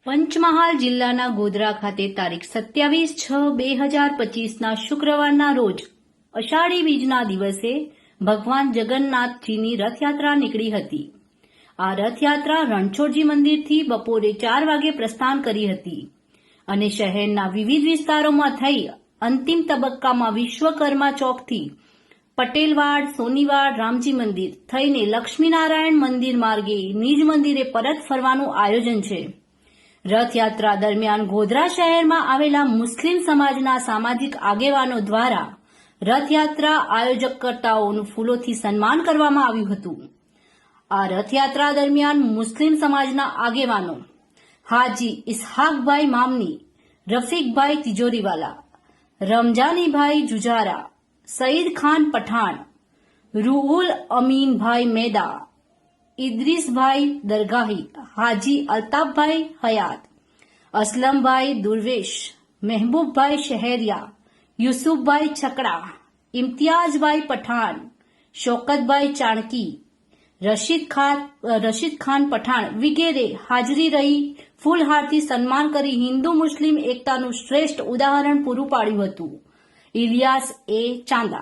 પંચમહાલ જિલ્લાના ગોધરા ખાતે તારીખ 27/6/2025ના શુક્રવારના રોજ અષાઢી બીજના દિવસે ભગવાન જગન્નાથજીની રથયાત્રા નીકળી હતી। આ રથયાત્રા રણછોડજી મંદિરથી બપોરે 4 વાગે પ્રસ્થાન કરી હતી અને શહેરના વિવિધ વિસ્તારોમાં થઈ અંતિમ તબક્કામાં વિશ્વકર્મા ચોકથી પટેલવાડ, સોનીવાડ, રામજી મંદિર થઈને લક્ષ્મીનારાયણ મંદિર માર્ગે નિજ મંદિરે પરત ફરવાનું આયોજન છે। રથયાત્રા દરમિયાન ગોધરા શહેરમાં આવેલા મુસ્લિમ સમાજના સામાજિક આગેવાનો દ્વારા રથયાત્રા આયોજકકર્તાઓનું ફૂલોથી સન્માન કરવામાં આવ્યું હતું। આ રથયાત્રા દરમિયાન મુસ્લિમ સમાજના આગેવાનો હાજી ઇસ્હાકભાઈ મામની, રફીકભાઈ તિજોરીવાલા, રમજાનીભાઈ જુજારા, સઈદ ખાન પઠાણ, રૂહુલ અમીનભાઈ મેદા, ઇદ્રીસભાઈ દરગાહી, હાજી અલ્તાફભાઈ હયાત, અસલમભાઈ દુર્વેશ, મહેબૂબભાઈ શહેરિયા, યુસુફભાઈ છકડા, ઇમ્તિયાઝભાઈ પઠાણ, શોકતભાઈ ચાણકી, રશીદ ખાન પઠાણ વગેરે હાજરી રહી ફૂલહારથી સન્માન કરી હિન્દુ મુસ્લિમ એકતાનું શ્રેષ્ઠ ઉદાહરણ પૂરું પાડ્યું હતું। ઇલિયાસ એ ચાંદા।